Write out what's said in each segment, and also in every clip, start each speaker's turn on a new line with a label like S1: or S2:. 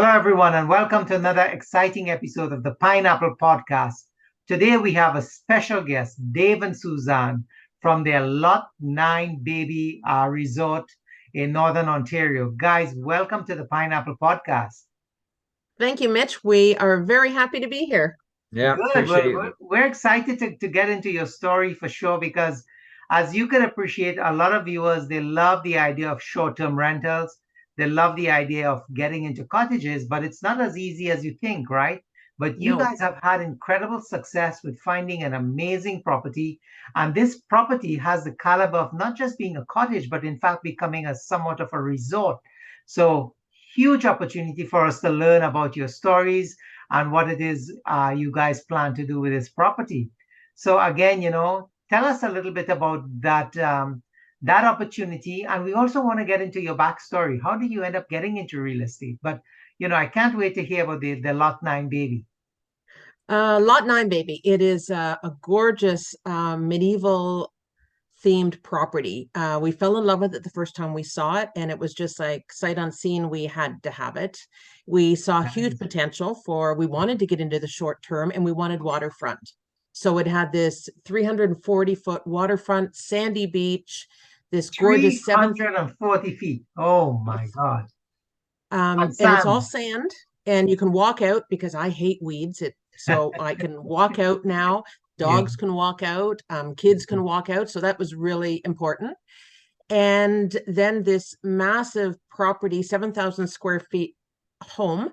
S1: Hello, everyone, and welcome to another exciting episode of the Pineapple Podcast. Today, we have a special guest, Dave and Suzanne, from their Lot 9 Baby Resort in Northern Ontario. Guys, welcome to the Pineapple Podcast.
S2: Thank you, Mitch. We are very happy to be here.
S3: Yeah,
S1: Good.
S3: appreciate
S1: We're,
S3: it.
S1: we're we're excited to get into your story for sure because, as you can appreciate, a lot of viewers, they love the idea of short-term rentals. They love the idea of getting into cottages, but it's not as easy as you think, right? But you
S2: No.
S1: guys have had incredible success with finding an amazing property. And this property has the caliber of not just being a cottage, but in fact becoming a somewhat of a resort. So huge opportunity for us to learn about your stories and what it is you guys plan to do with this property. So again, tell us a little bit about that opportunity, and we also want to get into your backstory. How did you end up getting into real estate? But I can't wait to hear about the Lot 9 baby.
S2: Lot 9 Baby. It is a gorgeous medieval themed property. We fell in love with it the first time we saw it, and it was just like sight unseen. We had to have it. We saw huge
S1: Nice.
S2: potential we wanted to get into the short term and we wanted waterfront. So it had this 340-foot waterfront, sandy beach, this gorgeous
S1: 340 feet. Oh my God. And
S2: and it's all
S1: sand.
S2: sand, and you can walk out because I hate weeds. So I can walk out now.
S1: Yeah.
S2: Dogs can walk out, kids can walk out. So that was really important. And then this massive property, 7,000 square feet home,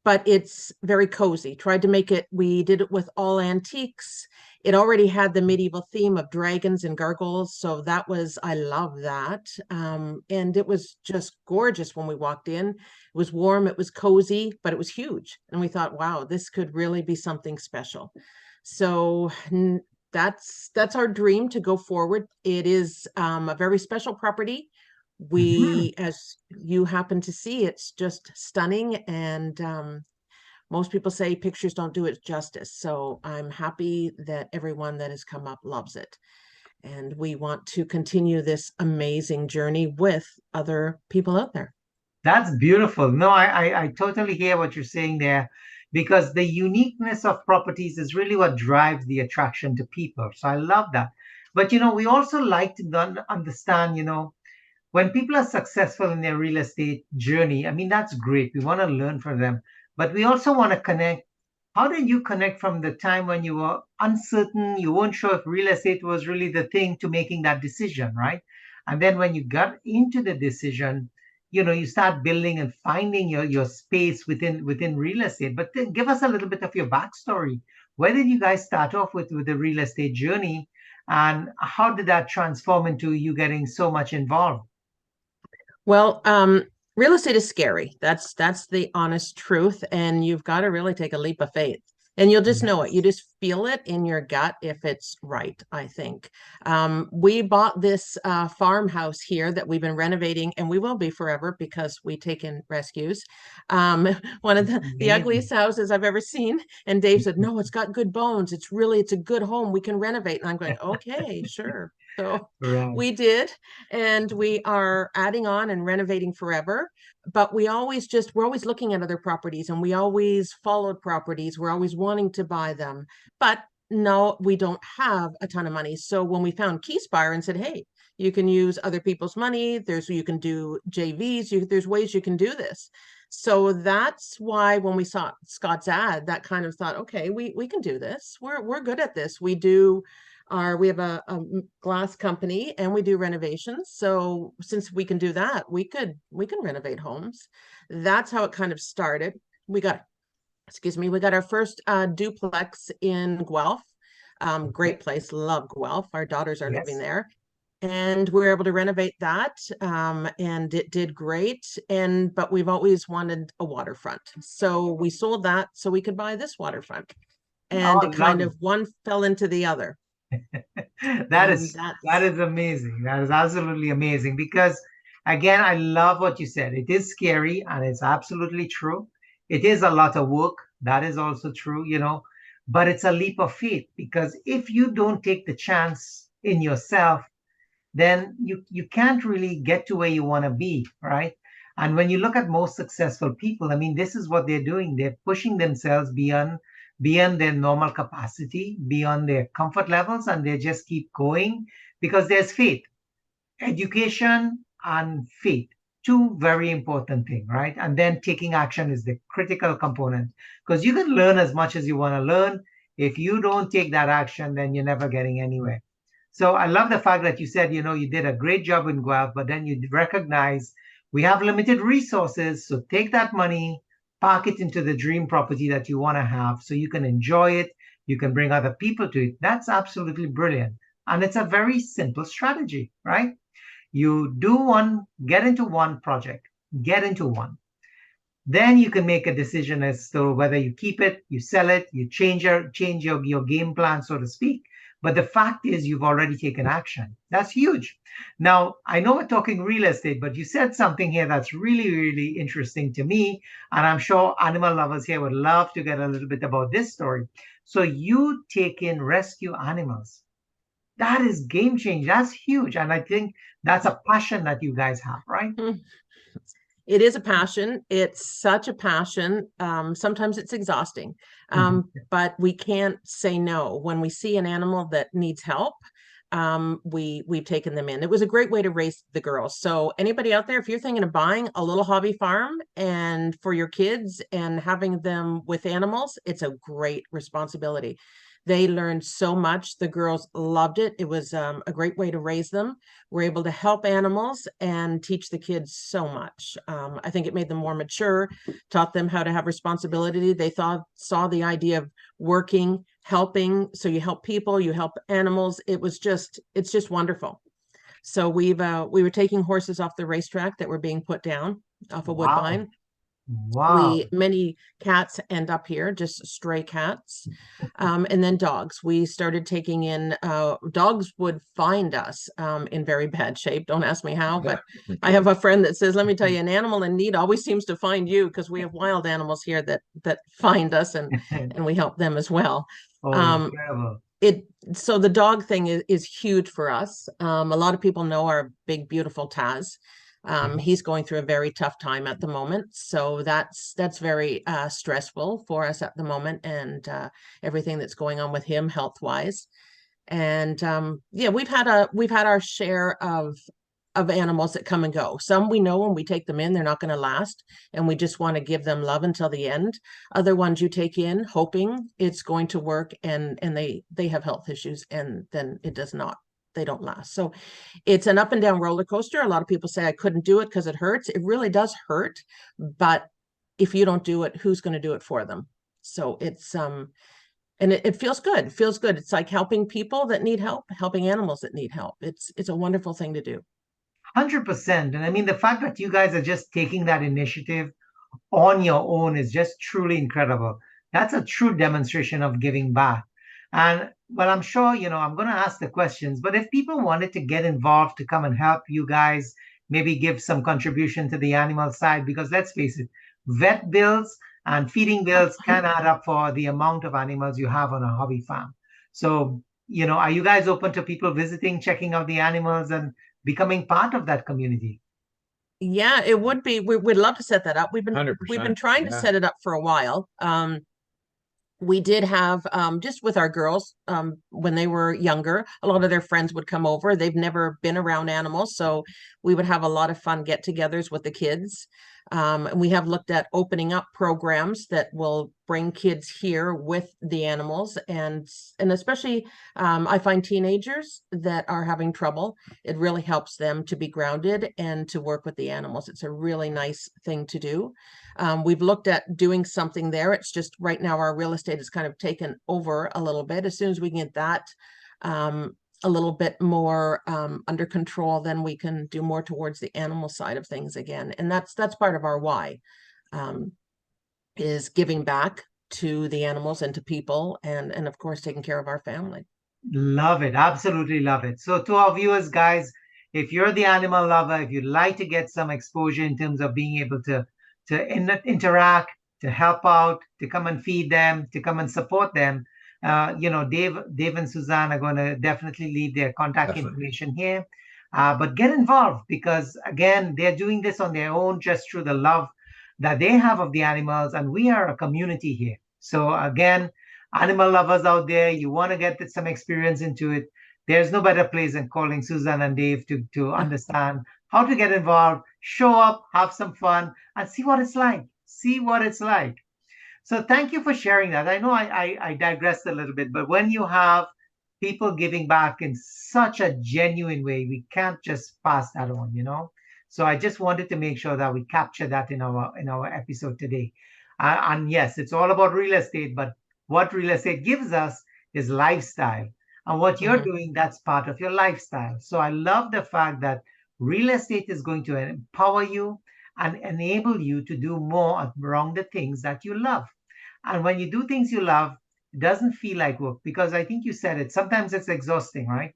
S2: but it's very cozy. Tried to make it, we did it with all antiques. It already had the medieval theme of dragons and gargoyles. So I love that. And it was just gorgeous when we walked in. It was warm, it was cozy, but it was huge. And we thought, wow, this could really be something special. So that's our dream to go forward. It is a very special property.
S1: Mhm.
S2: As you happen to see, it's just stunning, and most people say pictures don't do it justice. So I'm happy that everyone that has come up loves it, and we want to continue this amazing journey with other people out there.
S1: That's beautiful. No, I totally hear what you're saying there because the uniqueness of properties is really what drives the attraction to people. So I love that. But we also like to understand, when people are successful in their real estate journey, I mean, that's great. We want to learn from them, but we also want to connect. How did you connect from the time when you were uncertain, you weren't sure if real estate was really the thing, to making that decision, right? And then when you got into the decision, you start building and finding your space within real estate. But then give us a little bit of your backstory. Where did you guys start off with the real estate journey, and how did that transform into you getting so much involved?
S2: Well, real estate is scary. That's the honest truth, and you've got to really take a leap of faith. And you'll just know it. You
S1: Yes.
S2: just feel it in your gut if it's right, I think. We bought this farmhouse here that we've been renovating, and we will be forever because we take in rescues. Um, one of the
S1: Amazing.
S2: ugliest houses I've ever seen. And Dave said, "No, it's got good bones. It's a good home. We can renovate." And I'm going, "Okay, sure." So
S1: Right.
S2: we did, and we are adding on and renovating forever. But we're always looking at other properties, and we always followed properties. We're always wanting to buy them. But no, we don't have a ton of money. So when we found Keyspire and said, hey, you can use other people's money, you can do JVs, there's ways you can do this. So that's why when we saw Scott's ad, that kind of thought, okay, we can do this. We're good at this. We have a glass company and we do renovations. So since we can do that, we can renovate homes. That's how it kind of started. We got, excuse me, we got our first duplex in Guelph. Great
S1: Okay.
S2: place, love Guelph. Our daughters are living
S1: Yes.
S2: there. And we were able to renovate that, and it did great. But we've always wanted a waterfront. So we sold that so we could buy this waterfront. And
S1: Oh,
S2: it kind
S1: lovely.
S2: of one fell into the other.
S1: That
S2: And
S1: is that is amazing. That is absolutely amazing because again, I love what you said. It is scary and it's absolutely true. It is a lot of work. That is also true, but it's a leap of faith because if you don't take the chance in yourself, then you can't really get to where you want to be, right? And when you look at most successful people, I mean, this is what they're doing. They're pushing themselves beyond their normal capacity, beyond their comfort levels, and they just keep going because there's faith. Education and faith, two very important things, right? And then taking action is the critical component because you can learn as much as you want to learn. If you don't take that action, then you're never getting anywhere. So I love the fact that you said, you did a great job in Guelph, but then you recognize we have limited resources. So take that money, park it into the dream property that you want to have so you can enjoy it. You can bring other people to it. That's absolutely brilliant. And it's a very simple strategy, right? You do one, get into one project, get into one. Then you can make a decision as to whether you keep it, you sell it, you change your game plan, so to speak. But the fact is, you've already taken action. That's huge. Now, I know we're talking real estate, but you said something here that's really, really interesting to me. And I'm sure animal lovers here would love to get a little bit about this story. So you take in rescue animals. That is game changing. That's huge. And I think that's a passion that you guys have, right?
S2: It is a passion. It's such a passion. Sometimes it's exhausting,
S1: Mhm.
S2: but we can't say no. When we see an animal that needs help, we've taken them in. It was a great way to raise the girls. So anybody out there, if you're thinking of buying a little hobby farm and for your kids and having them with animals, it's a great responsibility. They learned so much. The girls loved it. It was a great way to raise them. We're able to help animals and teach the kids so much. I think it made them more mature, taught them how to have responsibility. They saw the idea of working, helping. So you help people, you help animals. It's just wonderful. So we were taking horses off the racetrack that were being put down off of
S1: Wow.
S2: Woodbine.
S1: Wow.
S2: Many cats end up here, just stray cats. And then dogs. We started taking in dogs would find us in very bad shape. Don't ask me how, but I have a friend that says, let me tell you, an animal in need always seems to find you because we have wild animals here that find us and we help them as well.
S1: Oh,
S2: Um,
S1: incredible.
S2: it so the dog thing is huge for us. A lot of people know our big, beautiful Taz.
S1: Mhm.
S2: He's going through a very tough time at the moment, so that's very stressful for us at the moment, and everything that's going on with him health wise. And yeah, we've had our share of animals that come and go. Some we know when we take them in, they're not going to last, and we just want to give them love until the end. Other ones you take in, hoping it's going to work, and they have health issues, and then it does not. They don't last. So it's an up and down roller coaster. A lot of people say I couldn't do it because it hurts. It really does hurt, but if you don't do it, who's going to do it for them? So it's and it feels good. It feels good. It's like helping people that need help, helping animals that need help. It's a wonderful thing to do.
S1: 100%. And I mean, the fact that you guys are just taking that initiative on your own is just truly incredible. That's a true demonstration of giving back. And well, I'm sure, I'm going to ask the questions, but if people wanted to get involved to come and help you guys, maybe give some contribution to the animal side, because let's face it, vet bills and feeding bills can add up for the amount of animals you have on a hobby farm. So, are you guys open to people visiting, checking out the animals and becoming part of that community?
S2: Yeah, it would be. We'd love to set that up. We've been
S3: 100%.
S2: trying to
S3: Yeah.
S2: set it up for a while. We did have just with our girls when they were younger, a lot of their friends would come over. They've never been around animals, so we would have a lot of fun get-togethers with the kids. And we have looked at opening up programs that will bring kids here with the animals, and especially I find teenagers that are having trouble. It really helps them to be grounded and to work with the animals. It's a really nice thing to do. We've looked at doing something there. It's just right now our real estate is kind of taken over a little bit. As soon as we can get that a little bit more under control, then we can do more towards the animal side of things again. And that's part of our why, um, is giving back to the animals and to people, and of course taking care of our family.
S1: Love it. Absolutely love it. So, to our viewers, guys, if you're the animal lover, if you'd like to get some exposure in terms of being able to interact, to help out, to come and feed them, to come and support them, Dave and Suzanne are going to definitely leave their contact
S3: Definitely.
S1: information here. But get involved because, again, they're doing this on their own just through the love that they have of the animals. And we are a community here. So, again, animal lovers out there, you want to get some experience into it. There's no better place than calling Susan and Dave to understand how to get involved, show up, have some fun, and see what it's like. See what it's like. So thank you for sharing that. I know I digressed a little bit, but when you have people giving back in such a genuine way, we can't just pass that on, you know. So I just wanted to make sure that we capture that in our episode today. And yes, it's all about real estate, but what real estate gives us is lifestyle. And what you're
S2: Mhm.
S1: doing, that's part of your lifestyle. So I love the fact that real estate is going to empower you and enable you to do more around the things that you love. And when you do things you love, it doesn't feel like work because I think you said it. Sometimes it's exhausting, right?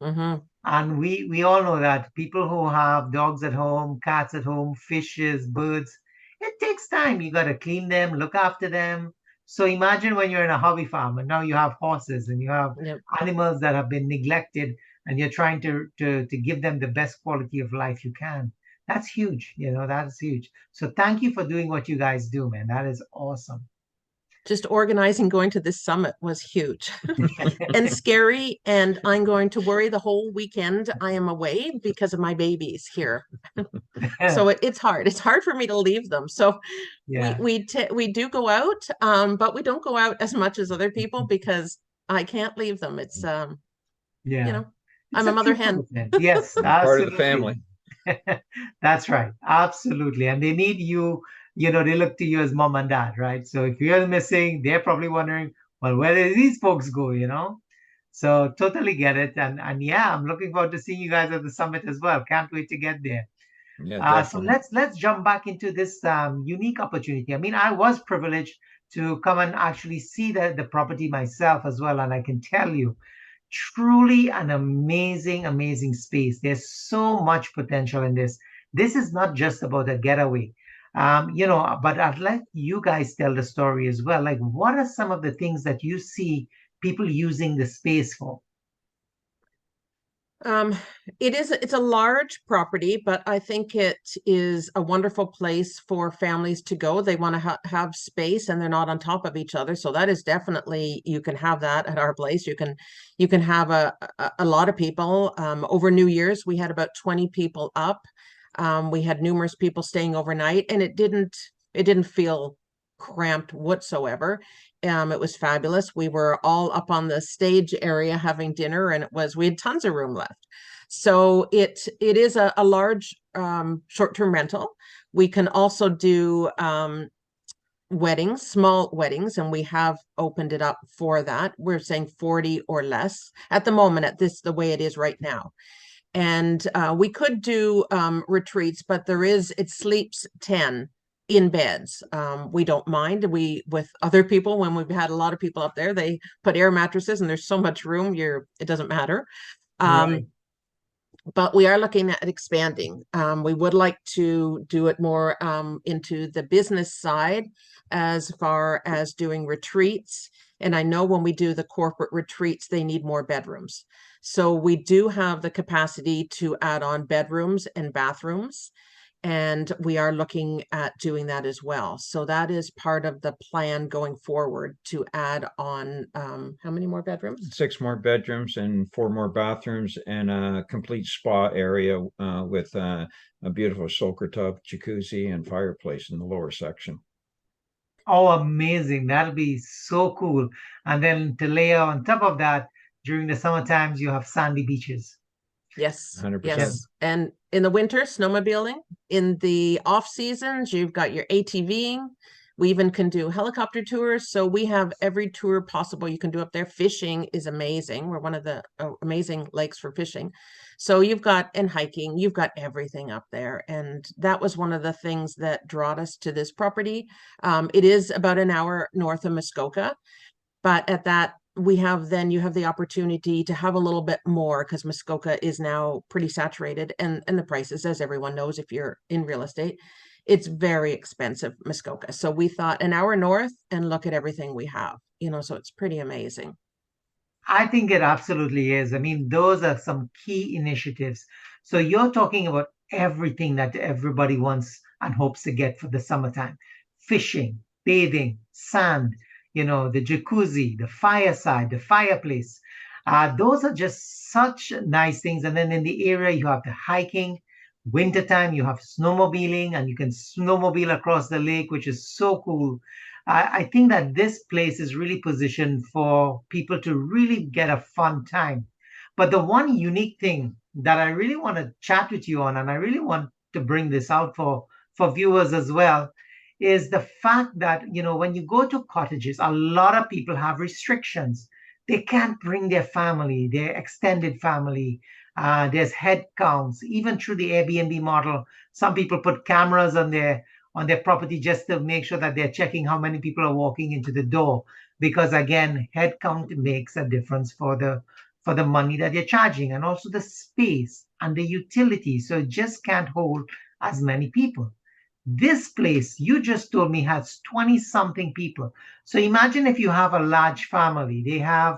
S2: Mhm.
S1: And we all know that people who have dogs at home, cats at home, fishes, birds, it takes time. You got to clean them, look after them. So imagine when you're in a hobby farm and now you have horses and you have
S2: Yep.
S1: animals that have been neglected and you're trying to give them the best quality of life you can. That's huge. You know, that is huge. So thank you for doing what you guys do, man. That is awesome.
S2: Just organizing going to this summit was huge and scary. And I'm going to worry the whole weekend I am away because of my babies here. So it's hard. It's hard for me to leave them. So
S1: Yeah.
S2: we do go out, but we don't go out as much as other people because I can't leave them. It's you
S1: Yeah.
S2: know,
S1: It's
S2: I'm a
S1: a
S2: mother
S1: true
S2: hen.
S1: commitment. Yes,
S3: You're part of the
S1: absolutely.
S3: family.
S1: That's right. Absolutely. And they need you, you know, they look to you as mom and dad, right? So if you're missing, they're probably wondering, well, where did these folks go, you know? So totally get it. And yeah, I'm looking forward to seeing you guys at the summit as well. Can't wait to get there.
S3: Yeah,
S1: So
S3: definitely.
S1: let's jump back into this unique opportunity. I mean, I was privileged to come and actually see the property myself as well, and I can tell you, truly an amazing, amazing space. There's so much potential in this. This is not just about a getaway, you know. But I'd like you guys tell the story as well. Like, what are some of the things that you see people using the space for?
S2: Um, it's a large property, but I think it is a wonderful place for families to go. They want to have space and they're not on top of each other. So that is definitely, you can have that at our place. You can have a lot of people. Over New Year's, we had about 20 people up. We had numerous people staying overnight, and it didn't feel cramped whatsoever. It was fabulous. We were all up on the stage area having dinner, and we had tons of room left. So it is a large short-term rental. We can also do weddings, small weddings, and we have opened it up for that. We're saying 40 or less at the moment, at this the way it is right now. And we could do retreats, but it sleeps 10 in beds. We don't mind. With other people, when we've had a lot of people up there, they put air mattresses and there's so much room, it doesn't matter.
S1: Right.
S2: Um, but we are looking at expanding. We would like to do it more into the business side as far as doing retreats. And I know when we do the corporate retreats, they need more bedrooms. So we do have the capacity to add on bedrooms and bathrooms, and we are looking at doing that as well. So that is part of the plan going forward, to add on how many more bedrooms?
S3: 6 more bedrooms and 4 more bathrooms and a complete spa area with a beautiful soaker tub, jacuzzi, and fireplace in the lower section.
S1: Oh, amazing. That'll be so cool. And then to layer on top of that, during the summer times, you have sandy beaches.
S2: Yes,
S3: 100%.
S2: yes. And in the winter, snowmobiling. In the off seasons, you've got your ATVing. We even can do helicopter tours. So we have every tour possible you can do up there. Fishing is amazing. We're one of the amazing lakes for fishing. So and hiking, you've got everything up there. And that was one of the things that brought us to this property. It is about an hour north of Muskoka, but at that, you have the opportunity to have a little bit more, because Muskoka is now pretty saturated, and the prices, as everyone knows, if you're in real estate, it's very expensive, Muskoka. So we thought an hour north and look at everything we have, so it's pretty amazing.
S1: I think it absolutely is. I mean, those are some key initiatives. So you're talking about everything that everybody wants and hopes to get for the summertime: fishing, bathing, sand, the jacuzzi, the fireside, the fireplace. Those are just such nice things. And then in the area, you have the hiking. Wintertime, you have snowmobiling, and you can snowmobile across the lake, which is so cool. I think that this place is really positioned for people to really get a fun time. But the one unique thing that I really want to chat with you on, and I really want to bring this out for viewers as well, is the fact that, when you go to cottages, a lot of people have restrictions. They can't bring their family, their extended family. There's head counts, even through the Airbnb model. Some people put cameras on their property just to make sure that they're checking how many people are walking into the door, because again, head count makes a difference for the money that you're charging, and also the space and the utility. So it just can't hold as many people. This place you just told me has 20 something people. So imagine if you have a large family. They have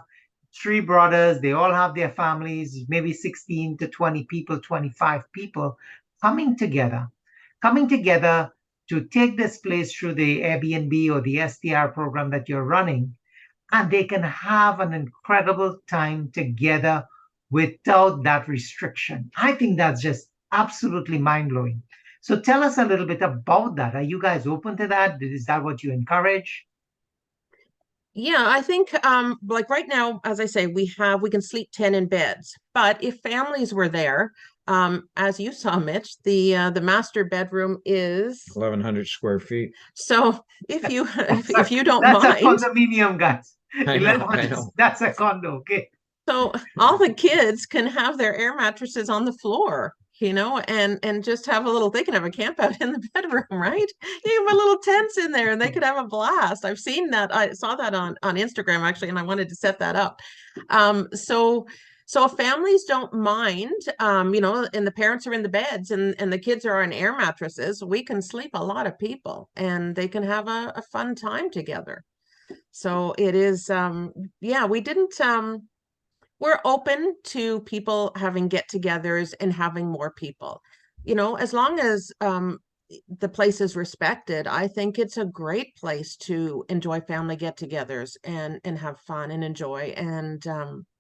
S1: three brothers, they all have their families, maybe 16 to 20 people, 25 people coming together to take this place through the Airbnb or the STR program that you're running, and they can have an incredible time together without that restriction. I think that's just absolutely mind blowing. So tell us a little bit about that. Are you guys open to that? Is that what you encourage?
S2: Yeah, I think like right now, as I say, we can sleep 10 in beds. But if families were there, as you saw, Mitch, the master bedroom is
S3: 1,100 square feet.
S2: so if you
S1: That's
S2: if
S1: a,
S2: you don't
S1: that's a
S2: mind,
S1: condominium, guys.
S3: I know, I
S1: 1100,
S3: know.
S1: that's a condo, okay?
S2: so all the kids can have their air mattresses on the floor, and just have a little, they can have a camp out in the bedroom, right? You can put little tents in there and they could have a blast. I've seen that. I saw that on Instagram actually, and I wanted to set that up. So if families don't mind, and the parents are in the beds and the kids are on air mattresses, we can sleep a lot of people and they can have a fun time together. So it is, yeah, we're open to people having get-togethers and having more people. As long as the place is respected, I think it's a great place to enjoy family get-togethers and have fun and enjoy. And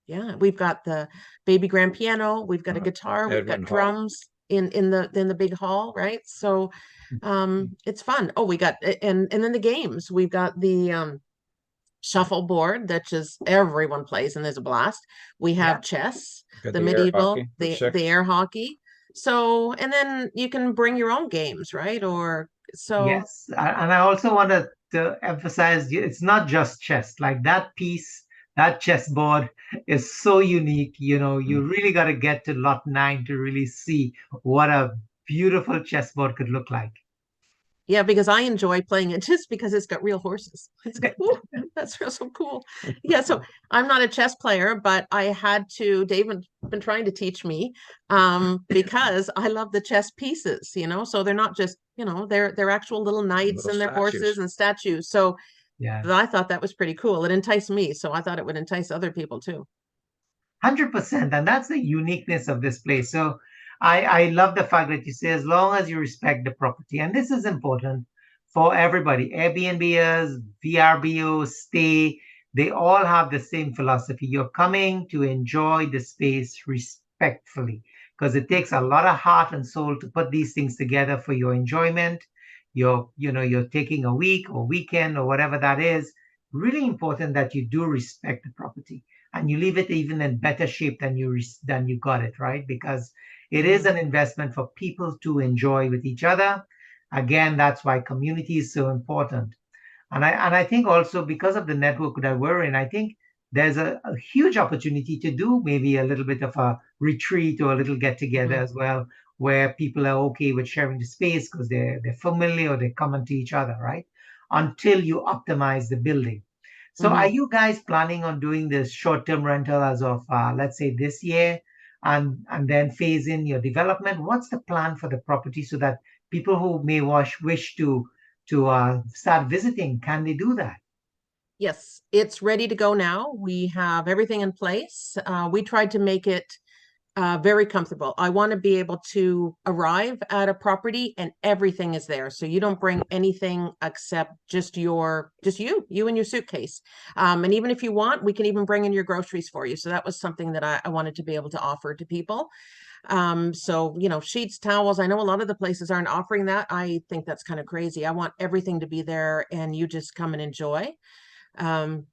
S2: yeah, we've got the baby grand piano, we've got a guitar, we've got
S3: Edwin Hall.
S2: drums in the big hall, right? So it's fun. Oh, we got and then the games. We've got the shuffleboard that just everyone plays and there's a blast. We
S1: Yeah.
S2: have chess,
S3: Got
S2: the
S3: the air
S2: medieval,
S3: hockey for
S2: the
S3: 6.
S2: air hockey. So, and then you can bring your own games, right? Or so,
S1: Yes, and I also want to emphasize it's not just chess. Like that piece, that chessboard is so unique. You really got to get to lot 9 to really see what a beautiful chessboard could look like.
S2: yeah, because I enjoy playing it just because it's got real horses. It's got, ooh, that's real so cool. Yeah, so I'm not a chess player, but I had to, David been trying to teach me because I love the chess pieces, so they're not just, they're actual little knights
S3: Little
S2: and their horses
S3: statues.
S2: and statues. So
S1: Yeah.
S2: I thought that was pretty cool. It enticed me, so I thought it would entice other people too.
S1: 100%. And that's the uniqueness of this place. So I love the fact that you say as long as you respect the property, and this is important for everybody, Airbnbers, VRBOs, stay, they all have the same philosophy. You're coming to enjoy the space respectfully, because it takes a lot of heart and soul to put these things together for your enjoyment. You're taking a week or weekend or whatever that is. Really important that you do respect the property and you leave it even in better shape than you got it, right? Because it is an investment for people to enjoy with each other. Again, that's why community is so important. And I think also because of the network that we're in, I think there's a huge opportunity to do maybe a little bit of a retreat or a little get together
S2: Mhm.
S1: as well, where people are okay with sharing the space because they're familiar or they're common to each other, right? Until you optimize the building. So are
S2: Mhm.
S1: you guys planning on doing this short-term rental as of let's say this year and then phase in your development? What's the plan for the property so that people who may wish to start visiting, can they do that?
S2: Yes, it's ready to go now. We have everything in place. We tried to make it very comfortable. I want to be able to arrive at a property and everything is there. So you don't bring anything except just you and your suitcase. And even if you want, we can even bring in your groceries for you. So that was something that I wanted to be able to offer to people. So, sheets, towels. I know a lot of the places aren't offering that. I think that's kind of crazy. I want everything to be there and you just come and enjoy. Um,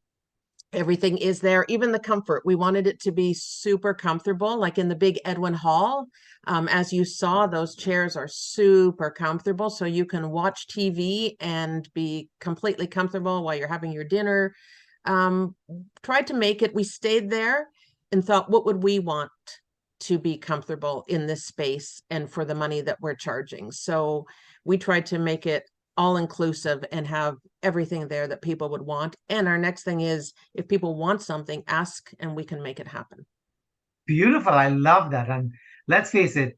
S2: Everything is there, even the comfort. We wanted it to be super comfortable, like in the big Edwin Hall. As you saw, those chairs are super comfortable, so you can watch TV and be completely comfortable while you're having your dinner. Um, Tried to make it, we stayed there and thought, what would we want to be comfortable in this space and for the money that we're charging? So we tried to make it all inclusive and have everything there that people would want. And our next thing is if people want something, ask and we can make it happen.
S1: Beautiful. I love that. And let's face it,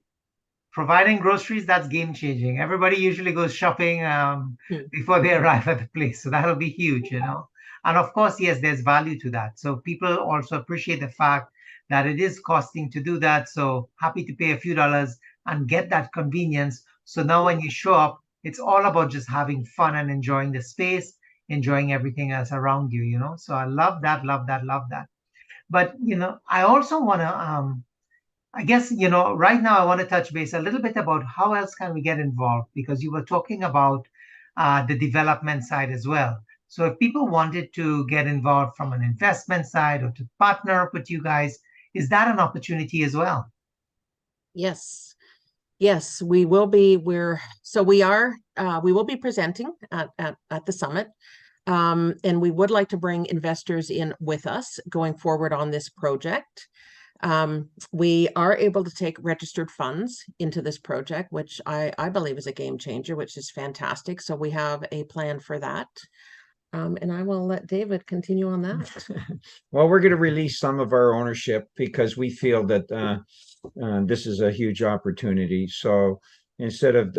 S1: providing groceries, that's game changing. Everybody usually goes shopping
S2: Hmm.
S1: before they arrive at the place. So that'll be huge, you know. And of course, yes, there's value to that. So people also appreciate the fact that it is costing to do that. So happy to pay a few dollars and get that convenience. So now when you show up, it's all about just having fun and enjoying the space, enjoying everything else around you, you know. So I love that, love that, love that. But, I also want to I guess, right now I want to touch base a little bit about how else can we get involved because you were talking about the development side as well. So if people wanted to get involved from an investment side or to partner up with you guys, is that an opportunity as well?
S2: Yes. Yes, we will be. We will be presenting at the summit. And we would like to bring investors in with us going forward on this project. We are able to take registered funds into this project, which I believe is a game changer, which is fantastic. So we have a plan for that. And I will let David continue on that.
S3: Well, we're going to release some of our ownership because we feel that this is a huge opportunity. So instead of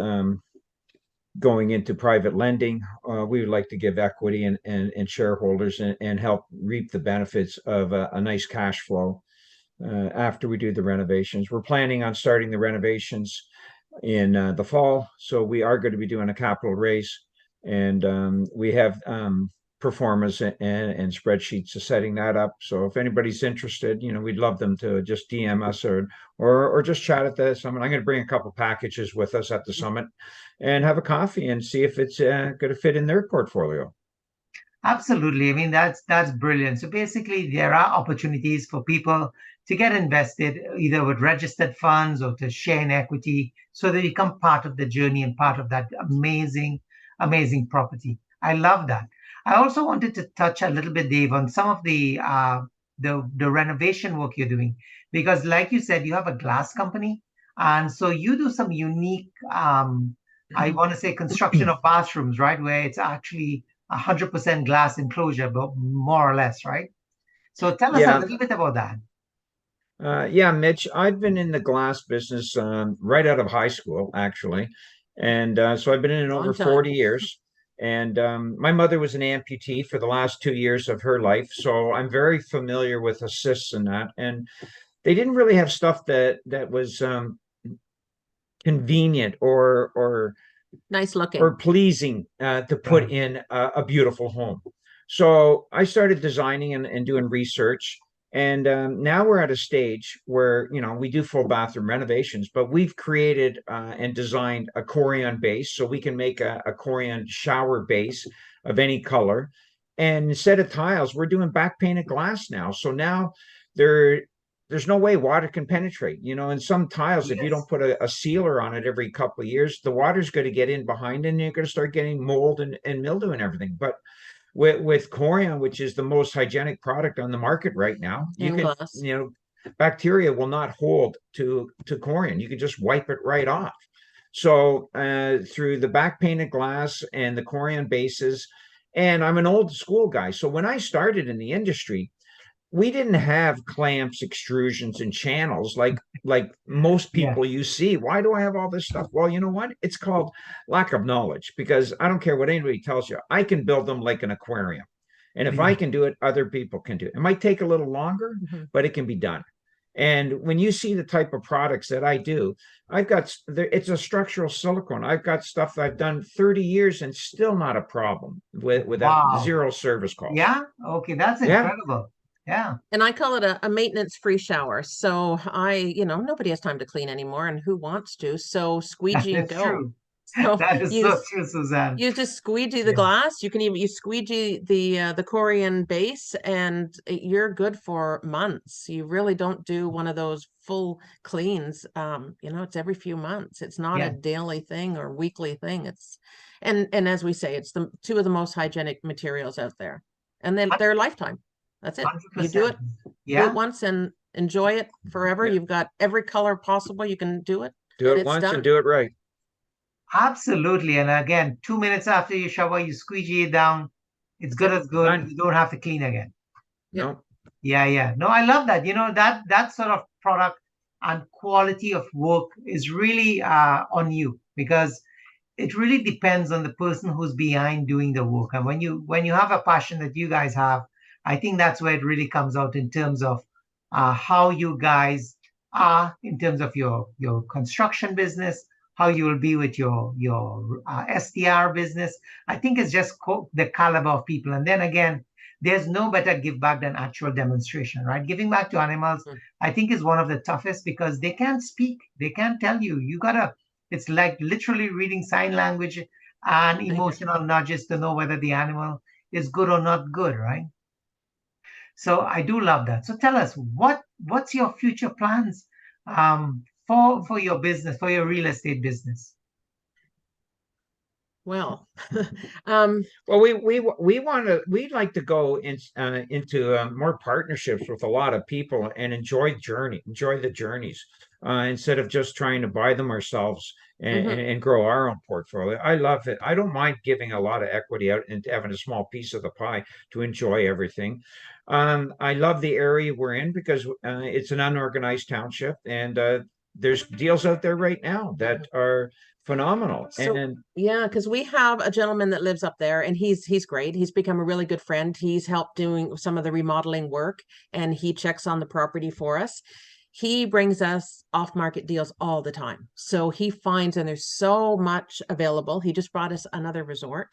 S3: going into private lending, we would like to give equity and shareholders and help reap the benefits of a nice cash flow after we do the renovations. We're planning on starting the renovations in the fall. So we are going to be doing a capital raise, and we have performers and spreadsheets of setting that up. So if anybody's interested, we'd love them to just DM us or just chat at the summit. I'm going to bring a couple packages with us at the summit and have a coffee and see if it's going to fit in their portfolio.
S1: Absolutely. I mean, that's brilliant. So basically, there are opportunities for people to get invested either with registered funds or to share in equity so they become part of the journey and part of that amazing, amazing property. I love that. I also wanted to touch a little bit, Dave, on some of the renovation work you're doing because, like you said, you have a glass company, and so you do some unique, I want to say, construction of bathrooms, right, where it's actually 100% glass enclosure, but more or less, right? So tell us a
S3: Yeah,
S1: little bit about that.
S3: yeah, Mitch, I've been in the glass business right out of high school, actually. And so I've been in it over
S2: Long time.
S3: 40 years. And my mother was an amputee for the last 2 years of her life. So I'm very familiar with assists and that. And they didn't really have stuff that was convenient
S2: Nice
S3: or
S2: looking.
S3: pleasing to put
S1: Right.
S3: in a beautiful home. So I started designing and doing research. And now we're at a stage where, we do full bathroom renovations, but we've created and designed a Corian base. So we can make a Corian shower base of any color. And instead of tiles, we're doing back painted glass now. So now there there's no way water can penetrate. And some tiles, if you don't
S1: Yes.
S3: put a sealer on it every couple of years, the water's going to get in behind and you're going to start getting mold and mildew and everything. But with Corian, which is the most hygienic product on the market right now, you
S2: In
S3: can,
S2: glass.
S3: bacteria will not hold to Corian. You can just wipe it right off. So through the back painted glass and the Corian bases, and I'm an old school guy. So when I started in the industry, we didn't have clamps, extrusions, and channels like most
S1: Yeah.
S3: people you see. Why do I have all this stuff? Well, you know what? It's called lack of knowledge because I don't care what anybody tells you. I can build them like an aquarium. And if
S1: Yeah.
S3: I can do it, other people can do it. It might take a little longer, but it can be done. And when you see the type of products that I do, it's a structural silicone. I've got stuff I've done 30 years and still not a problem without
S1: Wow.
S3: zero service calls.
S1: Yeah. Okay. That's
S3: Yeah.
S1: incredible. Yeah.
S2: And I call it a maintenance-free shower. So nobody has time to clean anymore, and who wants to? So squeegee and
S1: That's
S2: go.
S1: true.
S2: So
S1: That is
S2: you
S1: so true, Suzanne.
S2: you just squeegee the
S1: Yeah.
S2: glass. You squeegee the Corian base, and you're good for months. You really don't do one of those full cleans. It's every few months. It's not a
S1: Yeah.
S2: daily thing or weekly thing. And as we say, it's the two of the most hygienic materials out there, and then they're lifetime. That's it. You do
S1: 100%.
S2: it
S1: Yeah.
S2: once and enjoy it forever.
S3: Yeah.
S2: You've got every color possible. You can do it,
S3: Do
S2: and
S3: it
S2: it's
S3: once and
S2: done.
S3: do it right.
S1: Absolutely. And again, 2 minutes after you shower, you squeegee it down. It's
S2: That's
S1: good
S2: it.
S1: as good.
S3: Done.
S1: You don't have to clean again.
S2: Yeah.
S3: No.
S1: Yeah, yeah. No, I love that. That sort of product and quality of work is really on you, because it really depends on the person who's behind doing the work. And when you have a passion that you guys have, I think that's where it really comes out in terms of how you guys are in terms of your construction business, how you will be with your STR business. I think it's just the caliber of people. And then again, there's no better give back than actual demonstration, right? Giving back to animals, I think, is one of the toughest, because they can't speak, they can't tell you. It's like literally reading sign language and emotional nudges to know whether the animal is good or not good, right? So I do love that. So tell us, what's your future plans for your business, for your real estate business?
S2: Well,
S3: Well, we'd like to go into more partnerships with a lot of people and enjoy the journeys, instead of just trying to buy them ourselves and grow our own portfolio. I love it. I don't mind giving a lot of equity out and having a small piece of the pie to enjoy everything. I love the area we're in because it's an unorganized township, and there's deals out there right now that are phenomenal.
S2: So
S3: And
S2: yeah, because we have a gentleman that lives up there, and he's great. He's become a really good friend. He's helped doing some of the remodeling work, and he checks on the property for us. He brings us off-market deals all the time. So he finds, and there's so much available. He just brought us another resort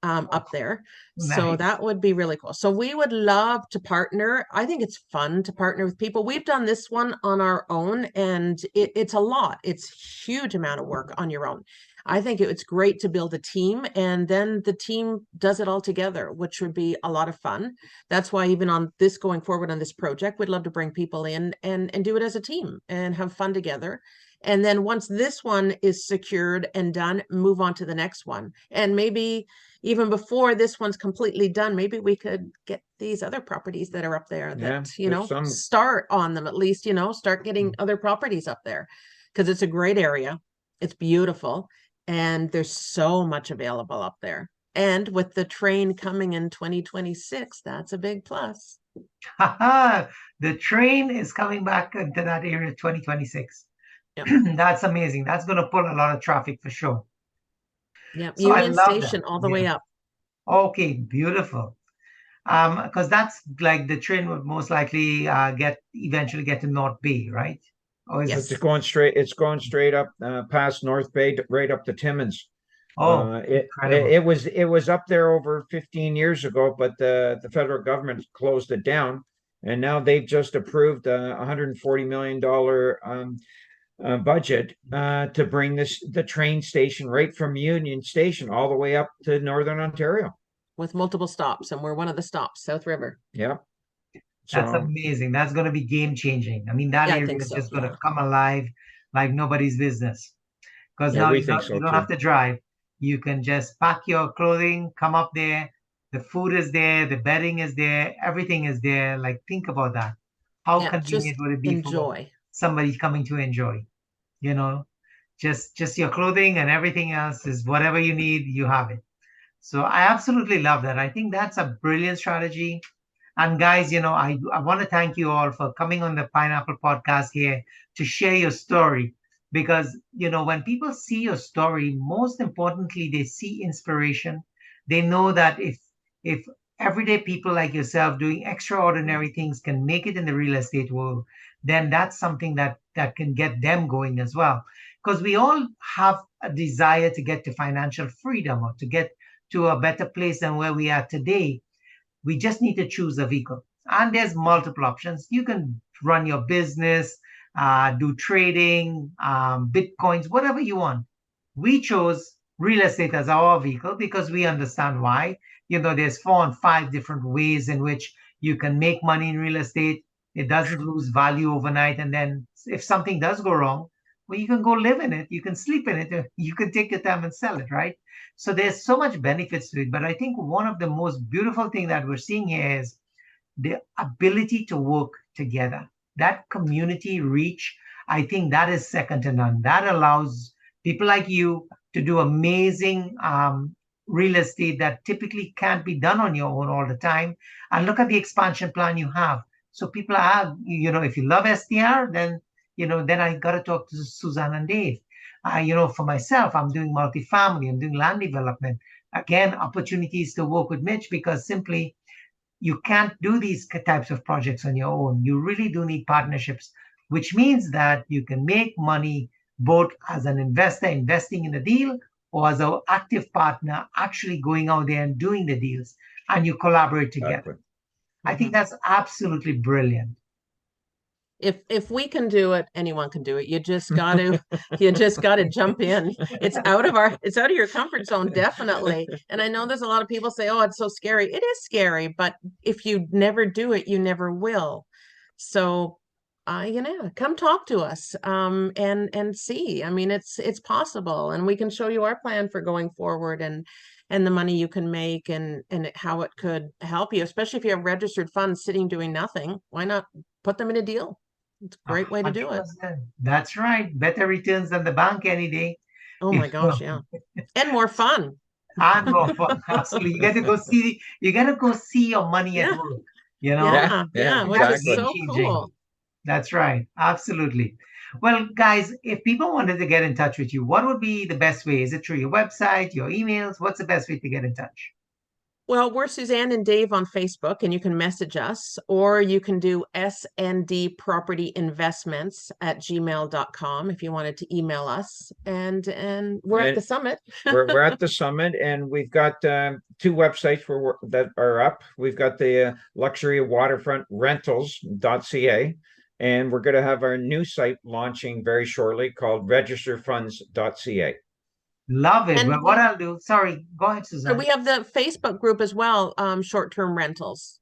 S2: up there. So
S1: Nice.
S2: that would be really cool. So we would love to partner. I think it's fun to partner with people. We've done this one on our own, and it's a lot. It's huge amount of work on your own. I think it's great to build a team, and then the team does it all together, which would be a lot of fun. That's why even on this going forward on this project, we'd love to bring people in and do it as a team and have fun together. And then once this one is secured and done, move on to the next one. And maybe even before this one's completely done, maybe we could get these other properties that are up there
S3: yeah,
S2: that,
S3: there's some.
S2: start on them at least, start getting other properties up there, because it's a great area. It's beautiful, and there's so much available up there. And with the train coming in 2026, that's a big plus.
S1: The train is coming back into that area 2026.
S2: Yeah.
S1: That's amazing. That's going to pull a lot of traffic for sure.
S2: Yeah.
S1: So I
S2: Union
S1: love that.
S2: Station all the
S1: Yeah.
S2: way up.
S1: Okay, beautiful. Because that's like the train would most likely eventually get to North Bay, right? Or is
S2: Yes.
S1: it?
S3: It's going straight up past North Bay, right up to Timmins.
S1: Oh, incredible.
S3: It was up there over 15 years ago, but the federal government closed it down, and now they've just approved a $140 million budget to bring the train station right from Union Station all the way up to Northern Ontario.
S2: With multiple stops, and we're one of the stops, South River.
S3: Yeah.
S1: That's
S3: So
S1: amazing. That's going to be game changing. I mean, that
S2: Yeah, I
S1: area
S2: think
S1: is
S2: so.
S1: just going to
S2: Yeah.
S1: come alive like nobody's business. Because
S3: yeah,
S1: now
S3: we think so
S1: you don't
S3: too.
S1: have to drive. You can just pack your clothing, come up there. The food is there, the bedding is there, everything is there. Like, think about that. How
S2: Yeah,
S1: convenient
S2: just
S1: would it be for
S2: enjoy.
S1: somebody coming to enjoy? You know, just your clothing and everything else is whatever you need, you have it. So I absolutely love that. I think that's a brilliant strategy. And guys, I want to thank you all for coming on the Pineapple Podcast here to share your story. Because, when people see your story, most importantly, they see inspiration. They know that if everyday people like yourself doing extraordinary things can make it in the real estate world, then that's something that can get them going as well. Because we all have a desire to get to financial freedom or to get to a better place than where we are today. We just need to choose a vehicle. And there's multiple options. You can run your business, do trading, Bitcoins, whatever you want. We chose real estate as our vehicle because we understand why. There's 4 and 5 different ways in which you can make money in real estate. It doesn't lose value overnight. And then if something does go wrong, well, you can go live in it. You can sleep in it. You can take your time and sell it, right? So there's so much benefits to it. But I think one of the most beautiful thing that we're seeing here is the ability to work together. That community reach, I think that is second to none. That allows people like you to do amazing real estate that typically can't be done on your own all the time. And look at the expansion plan you have. So people are, if you love STR, then I got to talk to Susanne and Dave. For myself, I'm doing multifamily, I'm doing land development. Again, opportunities to work with Mitch because simply you can't do these types of projects on your own. You really do need partnerships, which means that you can make money both as an investor investing in the deal or as an active partner actually going out there and doing the deals, and you collaborate together.
S3: Exactly.
S1: I think that's absolutely brilliant.
S2: If we can do it, anyone can do it. You just got to jump in. It's out of your comfort zone, definitely. And I know there's a lot of people say, oh, it's so scary. It is scary, but if you never do it, you never will. So come talk to us and see. I mean, it's possible, and we can show you our plan for going forward and the money you can make and how it could help you, especially if you have registered funds sitting doing nothing. Why not put them in a deal? It's a great way to do it.
S1: 100%. That's right. Better returns than the bank any day.
S2: Oh my gosh, yeah. And more fun.
S1: And more fun. Absolutely. You got to go see your money at work.
S2: Yeah, which is
S3: exactly.
S2: so cool.
S1: That's right. Absolutely. Well, guys, if people wanted to get in touch with you, what would be the best way? Is it through your website, your emails? What's the best way to get in touch?
S2: Well, we're Susanne and Dave on Facebook, and you can message us, or you can do SND Property Investments at gmail.com if you wanted to email us. And we're at the summit.
S3: we're at the summit, and we've got 2 websites that are up. We've got the luxury waterfront rentals.ca, and we're going to have our new site launching very shortly called registerfunds.ca.
S1: Love it. Well, what I'll do, sorry, go ahead, Susanne.
S2: We have the Facebook group as well, short-term rentals.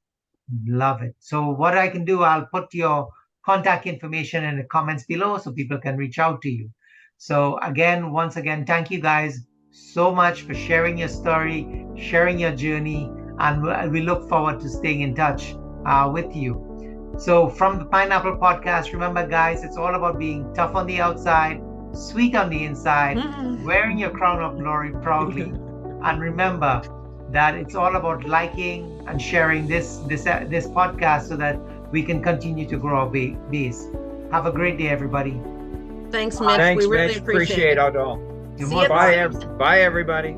S1: Love it. So what I can do, I'll put your contact information in the comments below so people can reach out to you. So once again, thank you guys so much for sharing your story, sharing your journey, and we look forward to staying in touch with you. So from the Pineapple Podcast, remember guys, it's all about being tough on the outside, sweet on the inside, wearing your crown of glory proudly. And remember that it's all about liking and sharing this podcast so that we can continue to grow our base. Have a great day, everybody.
S2: Thanks, Mitch.
S3: Thanks,
S2: we really
S3: Mitch.
S2: appreciate it.
S3: it all.
S1: You're
S2: See you
S3: Bye, everybody.